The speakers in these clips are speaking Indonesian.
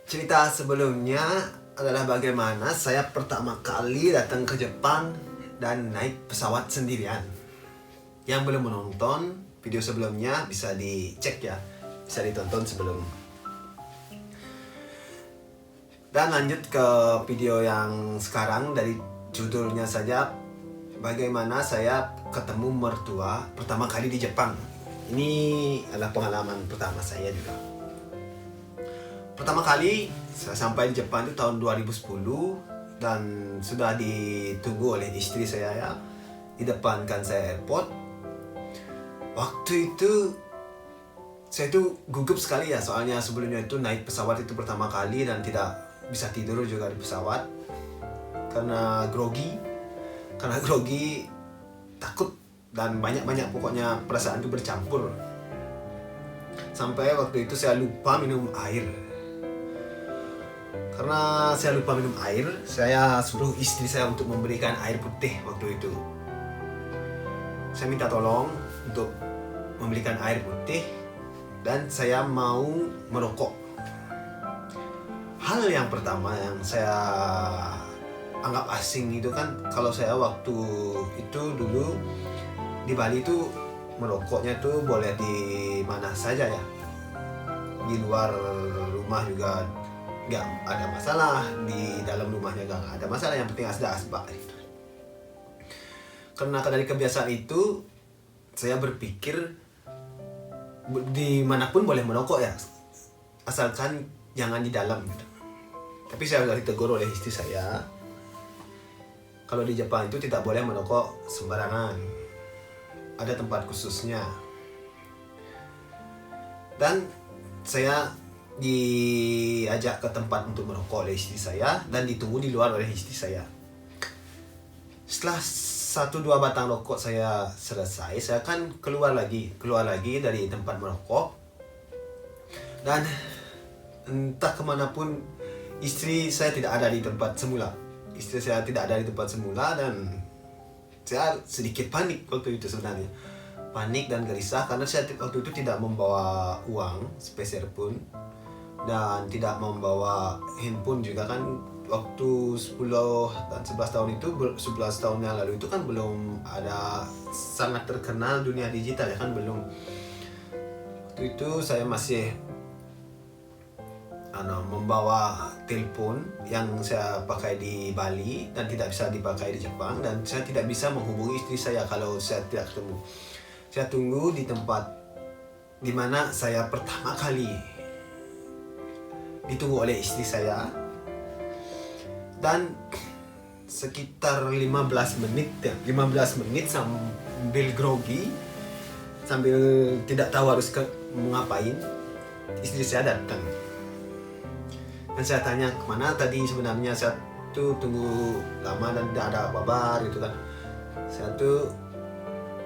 Cerita sebelumnya adalah bagaimana saya pertama kali datang ke Jepang dan naik pesawat sendirian. Yang belum menonton video sebelumnya bisa dicek ya, bisa ditonton sebelum. Dan lanjut ke video yang sekarang, dari judulnya saja, bagaimana saya ketemu mertua pertama kali di Jepang. Ini adalah pengalaman pertama saya juga. Pertama kali saya sampai di Jepang itu tahun 2010 dan sudah ditunggu oleh istri saya ya di depan Kansai Airport. Waktu itu saya itu gugup sekali ya, soalnya sebelumnya itu naik pesawat itu pertama kali dan tidak bisa tidur juga di pesawat karena grogi, takut dan banyak pokoknya perasaan itu bercampur. Sampai waktu itu saya lupa minum air. Karena saya lupa minum air, saya suruh istri saya untuk memberikan air putih waktu itu. Saya minta tolong untuk memberikan air putih dan saya mau merokok. Hal yang pertama yang saya anggap asing itu kan, kalau saya waktu itu dulu di Bali itu merokoknya tuh boleh di mana saja ya. Di luar rumah juga nggak ada masalah, di dalam rumahnya nggak ada masalah, yang penting ada asbak gitu. Karena dari kebiasaan itu saya berpikir dimanapun boleh merokok ya, asalkan jangan di dalam gitu. Tapi saya sudah ditegur oleh istri saya, kalau di Jepang itu tidak boleh merokok sembarangan, ada tempat khususnya. Dan saya diajak ke tempat untuk merokok oleh istri saya dan ditunggu di luar oleh istri saya. Setelah 1-2 batang rokok saya selesai, saya kan keluar lagi dari tempat merokok. Dan entah kemanapun istri saya tidak ada di tempat semula. Dan saya sedikit panik waktu itu sebenarnya. Panik dan gelisah karena saya waktu itu tidak membawa uang sepeser pun dan tidak membawa handphone juga kan. Waktu 10 dan 11 tahun itu, 11 tahun yang lalu itu kan belum ada sangat terkenal dunia digital ya kan, belum. Waktu itu saya masih membawa telepon yang saya pakai di Bali dan tidak bisa dipakai di Jepang, dan saya tidak bisa menghubungi istri saya kalau saya tidak ketemu. Saya tunggu di tempat di mana saya pertama kali ditunggu oleh istri saya, dan sekitar 15 menit sambil grogi, sambil tidak tahu harus mengapain, istri saya datang. Dan saya tanya, kemana tadi sebenarnya, saya tuh tunggu lama dan tidak ada kabar gitu kan.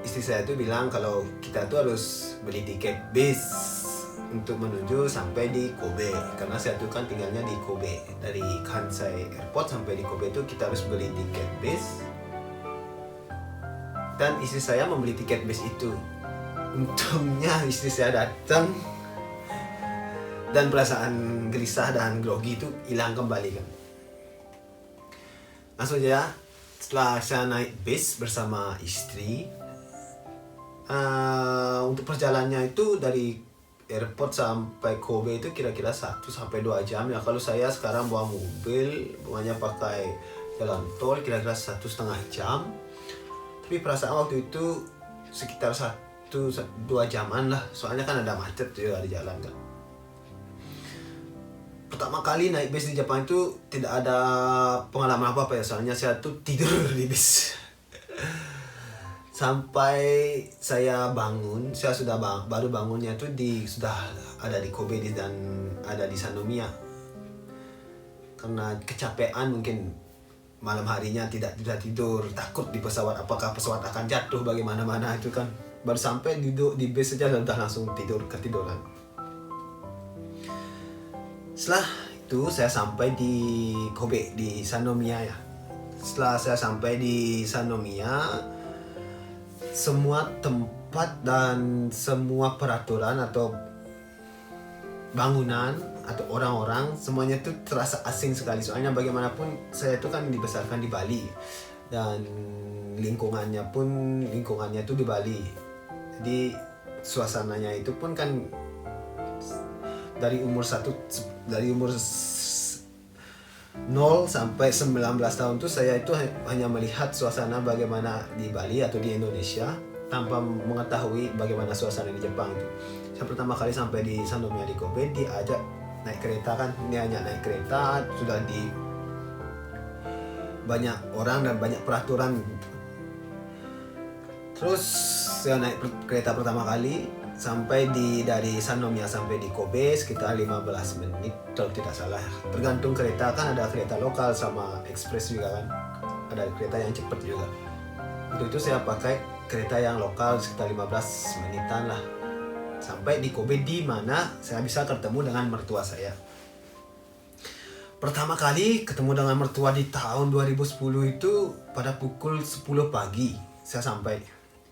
Istri saya tuh bilang kalau kita tuh harus beli tiket bis untuk menuju sampai di Kobe, karena saya tuh kan tinggalnya di Kobe. Dari Kansai Airport sampai di Kobe itu kita harus beli tiket bis, dan istri saya membeli tiket bis itu. Untungnya istri saya datang dan perasaan gelisah dan grogi itu hilang kembali kan. Langsung aja setelah saya naik bis bersama istri, untuk perjalanannya itu dari airport sampai Kobe itu kira-kira 1-2 jam ya. Kalau saya sekarang bawa mobil, bawanya pakai jalan tol, kira-kira 1,5 jam. Tapi perasaan waktu itu sekitar 1-2 jaman lah, soalnya kan ada macet juga di jalan kan. Pertama kali naik bis di Jepang itu tidak ada pengalaman apa-apa ya, soalnya saya tuh tidur di bis. Sampai saya bangun, saya baru bangunnya tuh sudah ada di Kobe dan ada di Sanomiya. Karena kecapean mungkin, malam harinya tidak tidur, takut di pesawat, apakah pesawat akan jatuh bagaimana itu kan. Baru sampai duduk di bis saja sudah langsung ketiduran. Setelah itu saya sampai di Kobe, di Sanomiya ya. Setelah saya sampai di Sanomiya, semua tempat dan semua peraturan atau bangunan atau orang-orang semuanya itu terasa asing sekali. Soalnya bagaimanapun saya itu kan dibesarkan di Bali dan lingkungannya itu di Bali. Jadi suasananya itu pun kan dari umur 0 sampai 19 tahun tuh saya itu hanya melihat suasana bagaimana di Bali atau di Indonesia tanpa mengetahui bagaimana suasana di Jepang itu. Saya pertama kali sampai di Sandomia di Kobe diajak naik kereta kan, dia hanya naik kereta sudah di banyak orang dan banyak peraturan. Terus saya naik kereta pertama kali sampai dari Sandomia sampai di Kobe sekitar 15 menit kalau tidak salah. Tergantung kereta, kan ada kereta lokal sama ekspres juga kan. Ada kereta yang cepat juga. Untuk itu saya pakai kereta yang lokal sekitar 15 menitan lah. Sampai di Kobe di mana saya bisa ketemu dengan mertua saya. Pertama kali ketemu dengan mertua di tahun 2010 itu pada pukul 10 pagi saya sampai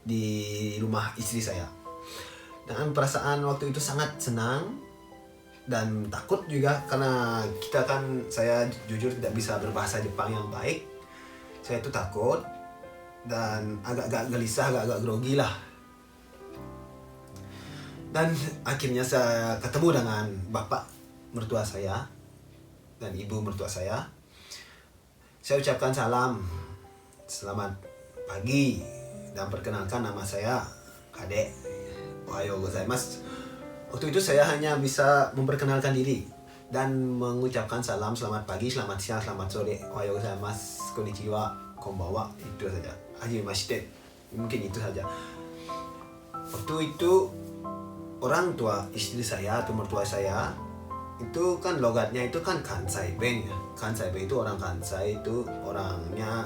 di rumah istri saya. Dan perasaan waktu itu sangat senang dan takut juga karena saya jujur tidak bisa berbahasa Jepang yang baik. Saya itu takut dan agak-agak gelisah, agak-agak grogi lah. Dan akhirnya saya ketemu dengan bapak mertua saya dan ibu mertua saya. Saya ucapkan salam, selamat pagi, dan perkenalkan nama saya Kade. Ohayo gozaimasu. Waktu itu saya hanya bisa memperkenalkan diri dan mengucapkan salam, selamat pagi, selamat siang, selamat sore, ohayo gozaimasu, konnichiwa, konbanwa, itu saja. Hajimemashite. Mungkin itu saja. Waktu itu orang tua istri saya atau mertua saya itu kan logatnya itu kan Kansai Ben ya. Kansai Ben itu orang Kansai, itu orangnya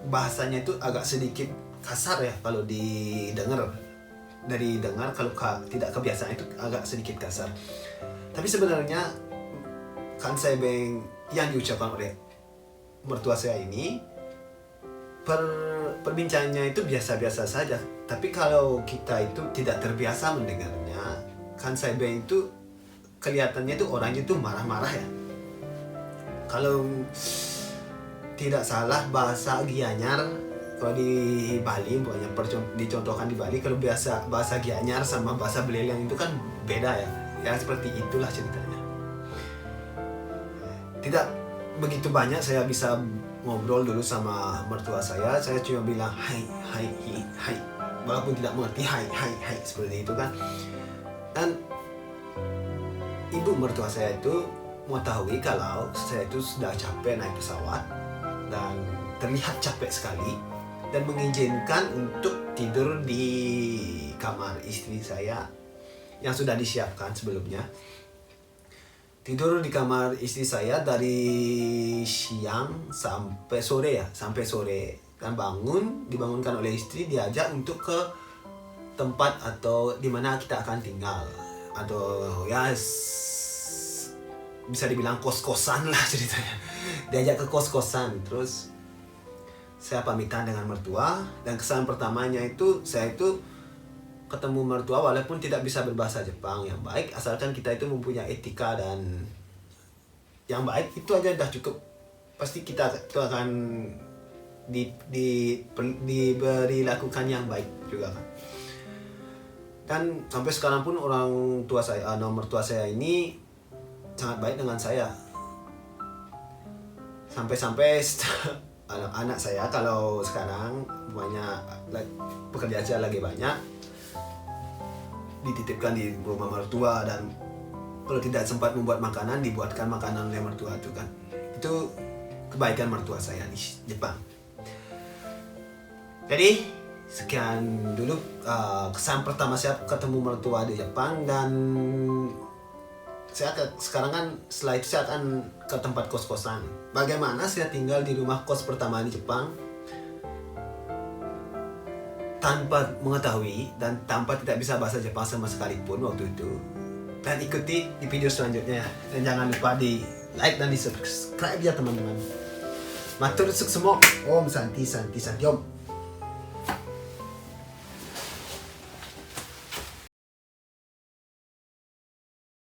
bahasanya itu agak sedikit kasar ya kalau didengar. Kalau tidak kebiasaan itu agak sedikit kasar. Tapi sebenarnya Kansai Ben yang diucapkan oleh mertua saya ini perbincangannya itu biasa-biasa saja. Tapi kalau kita itu tidak terbiasa mendengarnya, Kansai Ben itu kelihatannya itu orangnya itu marah-marah ya. Kalau tidak salah bahasa Gianyar, kalau di Bali banyak dicontohkan di Bali, kalau bahasa Gianyar sama bahasa Beleliang itu kan beda ya. Ya seperti itulah ceritanya. Tidak begitu banyak saya bisa ngobrol dulu sama mertua saya. Saya cuma bilang hai, walaupun tidak mengerti hai seperti itu kan. Dan ibu mertua saya itu mengetahui kalau saya itu sudah capek naik pesawat dan terlihat capek sekali, dan mengizinkan untuk tidur di kamar istri saya yang sudah disiapkan sebelumnya. Tidur di kamar istri saya dari siang sampai sore. Dan dibangunkan oleh istri, diajak untuk ke tempat atau di mana kita akan tinggal, atau ya bisa dibilang kos-kosan lah ceritanya. Diajak ke kos-kosan. Terus saya pamitan dengan mertua, dan kesan pertamanya itu saya itu ketemu mertua walaupun tidak bisa berbahasa Jepang yang baik, asalkan kita itu mempunyai etika dan yang baik, itu aja udah cukup. Pasti kita itu akan diberi lakukan yang baik juga kan. Dan sampai sekarang pun mertua saya ini sangat baik dengan saya. Sampai-sampai anak saya kalau sekarang pekerjaan saya lagi banyak, dititipkan di rumah mertua, dan kalau tidak sempat membuat makanan, dibuatkan makanan oleh mertua itu kan. Itu kebaikan mertua saya di Jepang. Jadi sekian dulu kesan pertama saya ketemu mertua di Jepang. Dan sekarang kan setelah itu saya akan ke tempat kos-kosan. Bagaimana saya tinggal di rumah kos pertama di Jepang tanpa mengetahui dan tanpa tidak bisa bahasa Jepang sama sekalipun waktu itu. Dan ikuti di video selanjutnya. Dan jangan lupa di like dan di subscribe ya teman-teman. Matur sukses. Om Santi Om.